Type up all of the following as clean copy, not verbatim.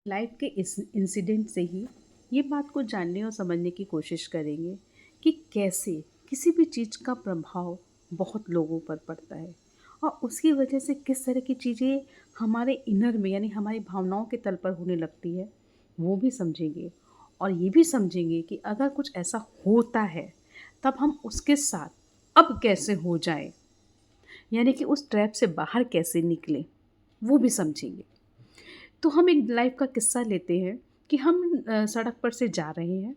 Life के इस incident से ही ये बात को जानने और समझने की कोशिश करेंगे कि कैसे किसी भी चीज़ का प्रभाव बहुत लोगों पर पड़ता है और उसकी वजह से किस तरह की चीज़ें हमारे इनर में यानी हमारी भावनाओं के तल पर होने लगती है, वो भी समझेंगे। और ये भी समझेंगे कि अगर कुछ ऐसा होता है तब हम उसके साथ अब कैसे हो जाए, यानी कि उस ट्रैप से बाहर कैसे निकलें, वो भी समझेंगे। तो हम एक लाइफ का किस्सा लेते हैं कि हम सड़क पर से जा रहे हैं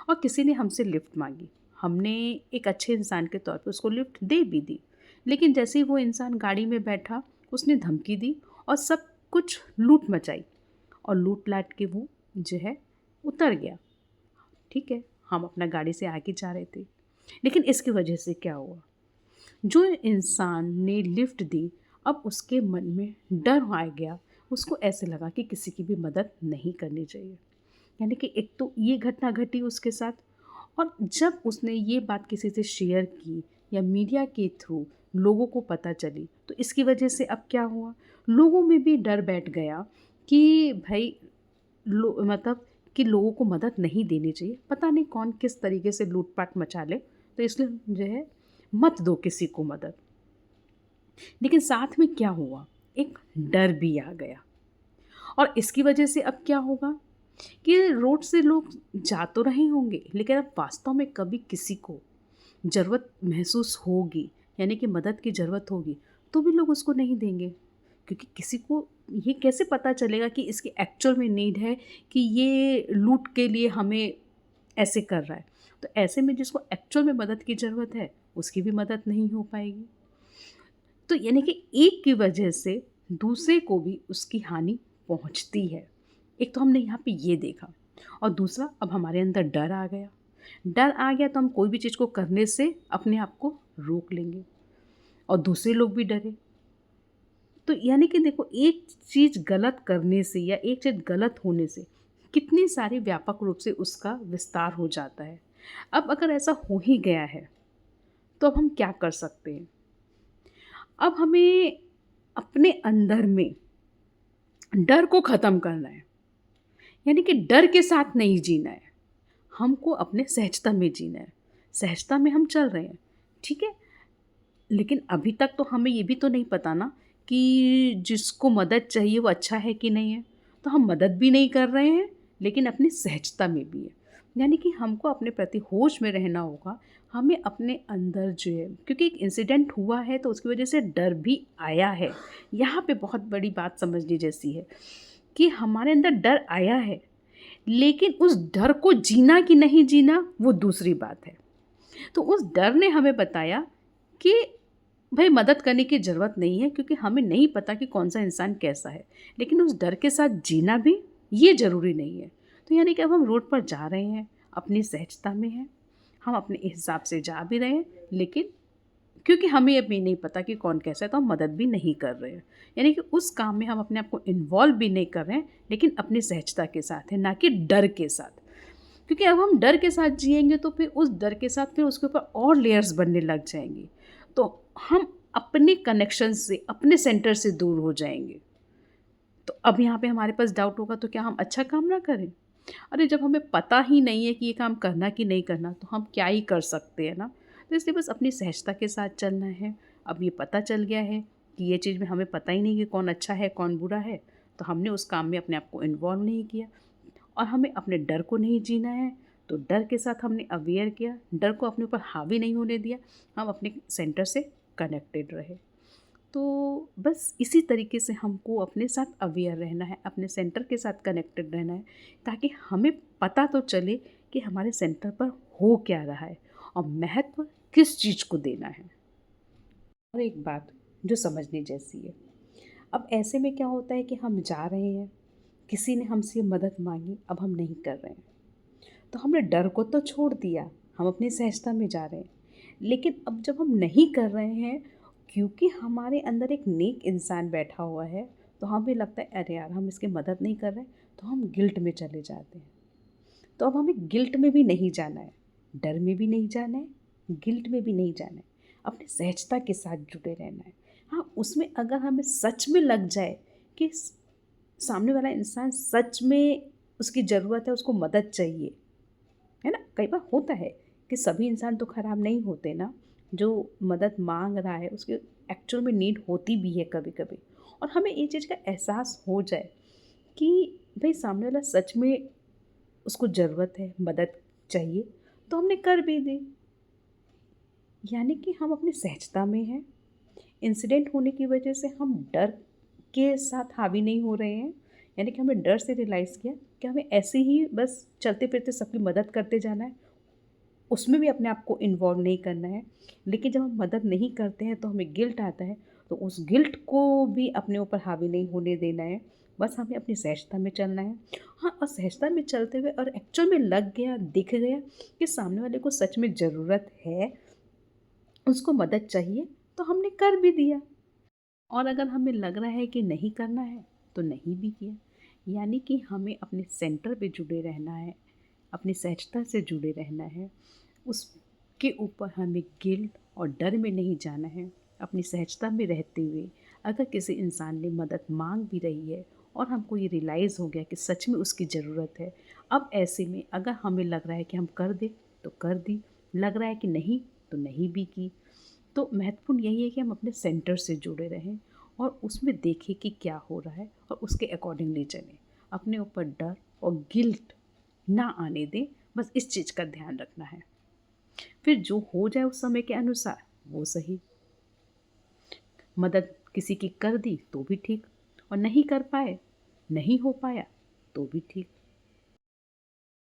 और किसी ने हमसे लिफ्ट मांगी। हमने एक अच्छे इंसान के तौर पे उसको लिफ्ट दे भी दी, लेकिन जैसे ही वो इंसान गाड़ी में बैठा उसने धमकी दी और सब कुछ लूट मचाई और लूट लाट के वो जो है उतर गया। ठीक है, हम अपना गाड़ी से आगे जा रहे थे, लेकिन इसकी वजह से क्या हुआ, जो इंसान ने लिफ्ट दी अब उसके मन में डर आ गया। उसको ऐसे लगा कि किसी की भी मदद नहीं करनी चाहिए, यानी कि एक तो ये घटना घटी उसके साथ। और जब उसने ये बात किसी से शेयर की या मीडिया के थ्रू लोगों को पता चली तो इसकी वजह से अब क्या हुआ, लोगों में भी डर बैठ गया कि भाई मतलब कि लोगों को मदद नहीं देनी चाहिए, पता नहीं कौन किस तरीके से लूटपाट मचा ले, तो इसलिए जो है मत दो किसी को मदद। लेकिन साथ में क्या हुआ, एक डर भी आ गया। और इसकी वजह से अब क्या होगा कि रोड से लोग जा तो रहे होंगे, लेकिन अब वास्तव में कभी किसी को ज़रूरत महसूस होगी, यानी कि मदद की ज़रूरत होगी, तो भी लोग उसको नहीं देंगे। क्योंकि किसी को ये कैसे पता चलेगा कि इसकी एक्चुअल में नीड है, कि ये लूट के लिए हमें ऐसे कर रहा है। तो ऐसे में जिसको एक्चुअल में मदद की ज़रूरत है उसकी भी मदद नहीं हो पाएगी। तो यानी कि एक की वजह से दूसरे को भी उसकी हानि पहुंचती है। एक तो हमने यहाँ पे ये देखा, और दूसरा अब हमारे अंदर डर आ गया। डर आ गया तो हम कोई भी चीज़ को करने से अपने आप को रोक लेंगे और दूसरे लोग भी डरे। तो यानी कि देखो, एक चीज़ गलत करने से या एक चीज़ गलत होने से कितनी सारी व्यापक रूप से उसका विस्तार हो जाता है। अब अगर ऐसा हो ही गया है तो अब हम क्या कर सकते हैं। अब हमें अपने अंदर में डर को ख़त्म करना है, यानी कि डर के साथ नहीं जीना है, हमको अपने सहजता में जीना है। सहजता में हम चल रहे हैं, ठीक है, लेकिन अभी तक तो हमें ये भी तो नहीं पता ना कि जिसको मदद चाहिए वो अच्छा है कि नहीं है। तो हम मदद भी नहीं कर रहे हैं, लेकिन अपनी सहजता में भी है। यानी कि हमको अपने प्रति होश में रहना होगा। हमें अपने अंदर जो है, क्योंकि एक इंसिडेंट हुआ है तो उसकी वजह से डर भी आया है। यहाँ पे बहुत बड़ी बात समझने जैसी है कि हमारे अंदर डर आया है, लेकिन उस डर को जीना कि नहीं जीना वो दूसरी बात है। तो उस डर ने हमें बताया कि भाई मदद करने की ज़रूरत नहीं है, क्योंकि हमें नहीं पता कि कौन सा इंसान कैसा है, लेकिन उस डर के साथ जीना भी ये ज़रूरी नहीं है। तो यानी कि अब हम रोड पर जा रहे हैं, अपनी सहजता में हैं, हम अपने हिसाब से जा भी रहे हैं, लेकिन क्योंकि हमें अभी नहीं पता कि कौन कैसा है तो हम मदद भी नहीं कर रहे हैं। यानी कि उस काम में हम अपने आप को इन्वॉल्व भी नहीं कर रहे हैं, लेकिन अपनी सहजता के साथ है, ना कि डर के साथ। क्योंकि अब हम डर के साथ जिएंगे तो फिर उस डर के साथ फिर उसके ऊपर और लेयर्स बनने लग जाएंगी, तो हम अपने कनेक्शन से, अपने सेंटर से दूर हो जाएंगे। तो अब यहाँ पे हमारे पास डाउट होगा तो क्या हम अच्छा काम ना करें। अरे जब हमें पता ही नहीं है कि ये काम करना कि नहीं करना, तो हम क्या ही कर सकते हैं ना। तो इसलिए बस अपनी सहजता के साथ चलना है। अब ये पता चल गया है कि ये चीज़ में हमें पता ही नहीं कि कौन अच्छा है कौन बुरा है, तो हमने उस काम में अपने आप को इन्वॉल्व नहीं किया। और हमें अपने डर को नहीं जीना है, तो डर के साथ हमने अवेयर किया, डर को अपने ऊपर हावी नहीं होने दिया, हम अपने सेंटर से कनेक्टेड रहे। तो बस इसी तरीके से हमको अपने साथ अवेयर रहना है, अपने सेंटर के साथ कनेक्टेड रहना है, ताकि हमें पता तो चले कि हमारे सेंटर पर हो क्या रहा है और महत्व किस चीज़ को देना है। और एक बात जो समझने जैसी है, अब ऐसे में क्या होता है कि हम जा रहे हैं, किसी ने हमसे मदद मांगी, अब हम नहीं कर रहे हैं, तो हमने डर को तो छोड़ दिया, हम अपनी सहजता में जा रहे हैं। लेकिन अब जब हम नहीं कर रहे हैं, क्योंकि हमारे अंदर एक नेक इंसान बैठा हुआ है, तो हमें लगता है अरे यार हम इसकी मदद नहीं कर रहे, तो हम गिल्ट में चले जाते हैं। तो अब हमें गिल्ट में भी नहीं जाना है, डर में भी नहीं जाना है, गिल्ट में भी नहीं जाना है, अपनी सहजता के साथ जुड़े रहना है। हाँ, उसमें अगर हमें सच में लग जाए कि सामने वाला इंसान सच में उसकी ज़रूरत है, उसको मदद चाहिए, है ना? कई बार होता है कि सभी इंसान तो खराब नहीं होते ना, जो मदद माँग रहा है उसकी एक्चुअल में नीड होती भी है कभी-कभी। और हमें ये चीज़ का एहसास हो जाए कि भई सामने वाला सच में उसको ज़रूरत है, मदद चाहिए, तो हमने कर भी दी। यानी कि हम अपनी सहजता में हैं। इंसिडेंट होने की वजह से हम डर के साथ हावी नहीं हो रहे हैं। यानी कि हमने डर से रियलाइज़ किया कि हमें ऐसे ही बस चलते-फिरते सबकी मदद करते जाना है, उसमें भी अपने आप को इन्वॉल्व नहीं करना है। लेकिन जब हम मदद नहीं करते हैं तो हमें गिल्ट आता है, तो उस गिल्ट को भी अपने ऊपर हावी नहीं होने देना है। बस हमें अपनी सहजता में चलना है। हाँ, और सहजता में चलते हुए और एक्चुअल में लग गया, दिख गया कि सामने वाले को सच में ज़रूरत है, उसको मदद चाहिए, तो हमने कर भी दिया। और अगर हमें लग रहा है कि नहीं करना है, तो नहीं भी किया। यानी कि हमें अपने सेंटर पे जुड़े रहना है, अपनी सहजता से जुड़े रहना है। उसके ऊपर हमें गिल्ट और डर में नहीं जाना है। अपनी सहजता में रहते हुए अगर किसी इंसान ने मदद माँग भी रही है और हमको ये रियलाइज़ हो गया कि सच में उसकी ज़रूरत है, अब ऐसे में अगर हमें लग रहा है कि हम कर दें, तो कर दी, लग रहा है कि नहीं, तो नहीं भी की। तो महत्वपूर्ण यही है कि हम अपने सेंटर से जुड़े रहें और उसमें देखें कि क्या हो रहा है और उसके अकॉर्डिंगली चलें। अपने ऊपर डर और गिल्ट ना आने दें, बस इस चीज़ का ध्यान रखना है। फिर जो हो जाए उस समय के अनुसार वो सही। मदद किसी की कर दी तो भी ठीक, और नहीं कर पाए, नहीं हो पाया तो भी ठीक।